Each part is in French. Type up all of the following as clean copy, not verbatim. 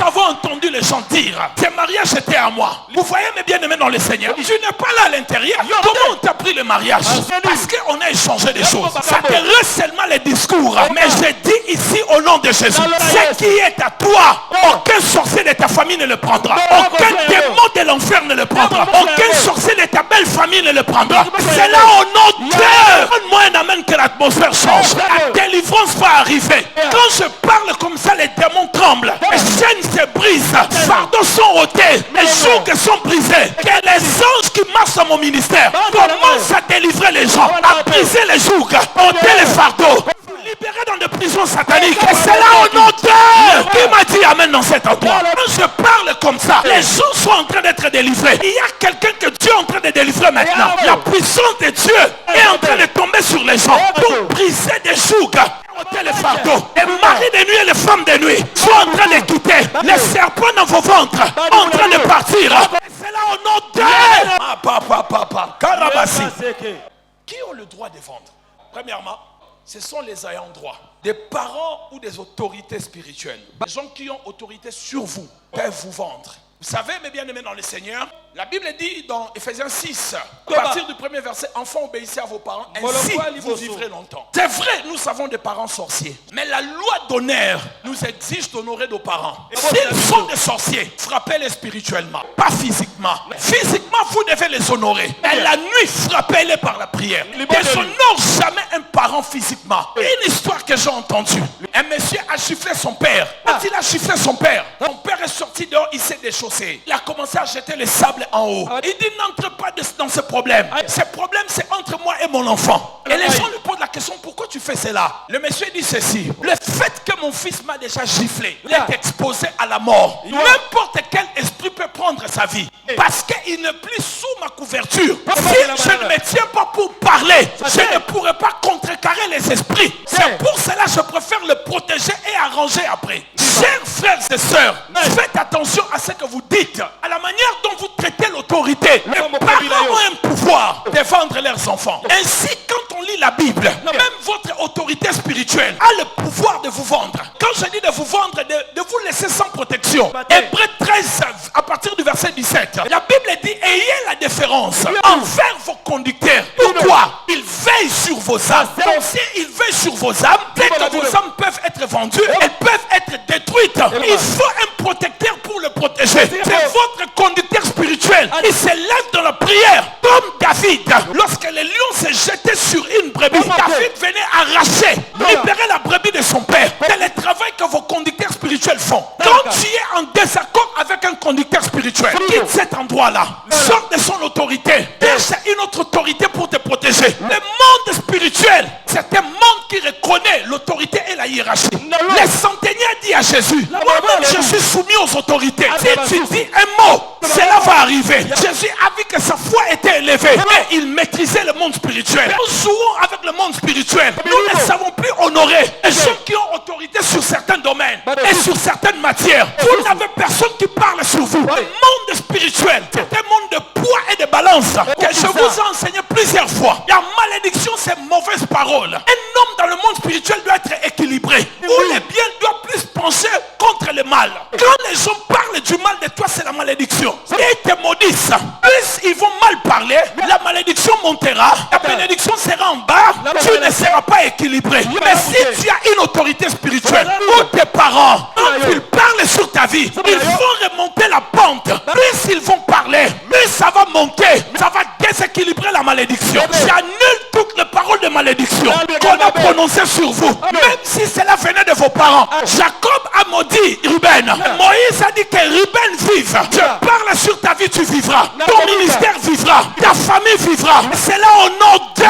avons entendu les gens dire, tes mariages étaient à moi. Vous voyez mes bien-aimés dans le Seigneur, je n'ai pas là à l'intérieur. Comment on t'a pris le mariage? Parce qu'on a échangé des choses. Ça te reste seulement les discours. Mais je dis ici au nom de Jésus, ce qui est à toi, aucun sorcier de ta famille ne le prendra. Aucun démon de l'enfer ne le prendra. Aucun sorcier de ta belle famille ne le prendra. C'est là au nom de Dieu. Donne-moi un amen que l'atmosphère change. La délivrance va arriver. Quand je parle comme ça, les démons tremblent. Les chaînes se brisent. Fardeaux sont ôtés. Les jougs sont brisés. Que les anges qui marchent dans mon ministère commencent à délivrer les gens, à briser les jougs, ôter les fardeaux, libérer dans des prisons sataniques. Et c'est là au nom de Dieu. Qui m'a dit amen dans cet endroit? Quand je parle comme ça, les gens sont en train d'être délivrés. Il y a quelqu'un que Dieu est en train de délivrer maintenant. La puissance de Dieu est en train de tomber sur les gens pour briser des jougs, ôter les fardeaux. Les maris de nuit et les femmes de nuit sont en train de quitter. Les serpents dans vos ventres sont en train de partir. C'est là au nom de Dieu. Karabasi. Qui ont le droit de vendre? Premièrement, ce sont les ayants droit. Des parents ou des autorités spirituelles. Les gens qui ont autorité sur vous peuvent vous vendre. Vous savez, mes bien-aimés dans le Seigneur, la Bible dit dans Ephésiens 6, à partir du premier verset, enfants, obéissez à vos parents, ainsi vous vivrez longtemps. C'est vrai, nous avons des parents sorciers. Mais la loi d'honneur nous exige d'honorer nos parents. S'ils sont des sorciers, frappez-les spirituellement, pas physiquement. Physiquement, vous devez les honorer. Mais la nuit, frappez-les par la prière. Déshonore jamais un parent physiquement. Une histoire que j'ai entendue. Un monsieur a chiffré son père. Quand il a chiffré son père est sorti dehors, il s'est déchaussé. Il a commencé à jeter le sable en haut. Il dit n'entre pas dans ce problème. Ce problème c'est entre moi et mon enfant. Et les gens lui posent la question, pourquoi tu fais cela? Le monsieur dit ceci: le fait que mon fils m'a déjà giflé, il est exposé à la mort. N'importe quel esprit peut prendre sa vie. Parce qu'il n'est plus sous ma couverture. Si je ne me tiens pas pour parler, je ne pourrai pas contrecarrer les esprits. C'est pour cela que je préfère le protéger et arranger après. Chers frères et sœurs, faites attention à ce que vous dites, à la manière dont vous traitez l'autorité. Les parents ont un pouvoir de vendre leurs enfants. Ainsi, quand on lit la Bible, même votre autorité spirituelle a le pouvoir de vous vendre. Quand je dis de vous vendre, de vous laisser sans protection. Hébreux 13, à partir du verset 17, la Bible dit, ayez la déférence envers vos conducteurs. Pourquoi? Ils veillent sur vos âmes. Donc s'ils veillent sur vos âmes, dès que vos âmes peuvent être vendues, elles peuvent être détruites. Il faut un protecteur pour le protéger. C'est votre conducteur spirituel. Il se lève dans la prière comme David. Lorsque le lion s'est jeté sur une brebis, David venait arracher, libérer la brebis de son père. C'est le travail que vos conducteurs spirituels font. Quand tu es en désaccord avec un conducteur spirituel, quitte cet endroit-là, sors de son autorité, cherche une autre autorité pour te protéger. Le monde spirituel, c'est un monde qui reconnaît l'autorité et la hiérarchie. Les centeniers dit à Jésus, moi-même je suis soumis aux autorités. Si tu dis un mot, cela va arriver. Jésus a vu que sa foi était élevée, mais il maîtrisait le monde spirituel. Nous jouons avec le monde spirituel. Nous ne savons plus honorer les gens qui ont autorité sur certains domaines et sur certaines matières. Vous n'avez personne qui parle sur vous. Le monde spirituel, c'est un monde de poids et de balance que je vous ai enseigné plusieurs fois. La malédiction, c'est mauvaise parole. Un homme dans le monde spirituel doit être équilibré, où les biens doivent plus pencher contre le mal. Quand les gens parlent du mal de toi, c'est la malédiction. Ils te maudissent. Plus ils vont mal parler, la malédiction montera, la bénédiction sera en bas, tu ne seras pas équilibré. Mais si tu as une autorité spirituelle, ou tes parents, quand ils parlent sur ta vie, ils vont remonter la pente. Plus ils vont parler, plus ça va monter, ça va déséquilibrer la malédiction. J'annule toutes les paroles de malédiction qu'on a prononcées sur vous, même si cela venait de vos parents. Jacob a maudit Ruben. Moïse a dit que Ruben vive. Je parle sur ta vie, tu vivras. Ton ministère vivra. Ta famille vivra. C'est là au nom de Dieu.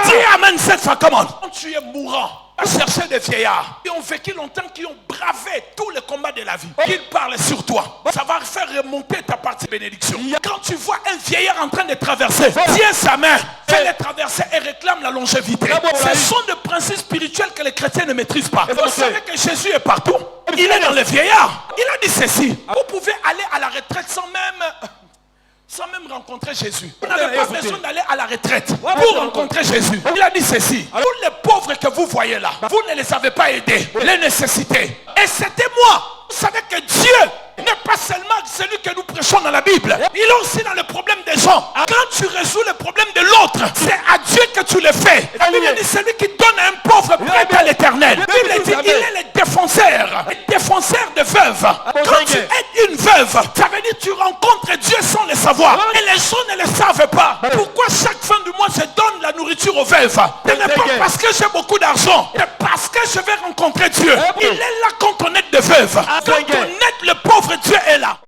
Dis amen cette fois, comment? Quand tu es mourant, à chercher des vieillards qui ont vécu longtemps, qui ont bravé tous les combats de la vie, qu'ils parlent sur toi, ça va faire remonter ta partie bénédiction. Quand tu vois un vieillard en train de traverser, tiens sa main, fais-le traverser et réclame la longévité. Ce sont des principes spirituels que les chrétiens ne maîtrisent pas. Vous savez que Jésus est partout. Il est dans les vieillards. Il a dit ceci: vous pouvez aller à la retraite sans même rencontrer Jésus. Vous n'avez pas besoin d'aller à la retraite pour rencontrer Jésus. Il a dit ceci: tous les pauvres que vous voyez là, vous ne les avez pas aidés, les nécessités. Et c'était moi. Vous savez que Bible. Il est aussi dans le problème des gens. Quand tu résous le problème de l'autre, c'est à Dieu que tu le fais. La Bible dit celui qui donne à un pauvre prête à l'éternel. La Bible dit il est le défenseur de veuves. Quand tu aides une veuve, ça veut dire que tu rencontres Dieu sans le savoir. Et les gens ne le savent pas. Pourquoi chaque fin du mois je donne la nourriture aux veuves? Ce n'est pas parce que j'ai beaucoup d'argent, c'est parce que je vais rencontrer Dieu. Il est là quand on aide de veuve. Quand on aide le pauvre, Dieu est là.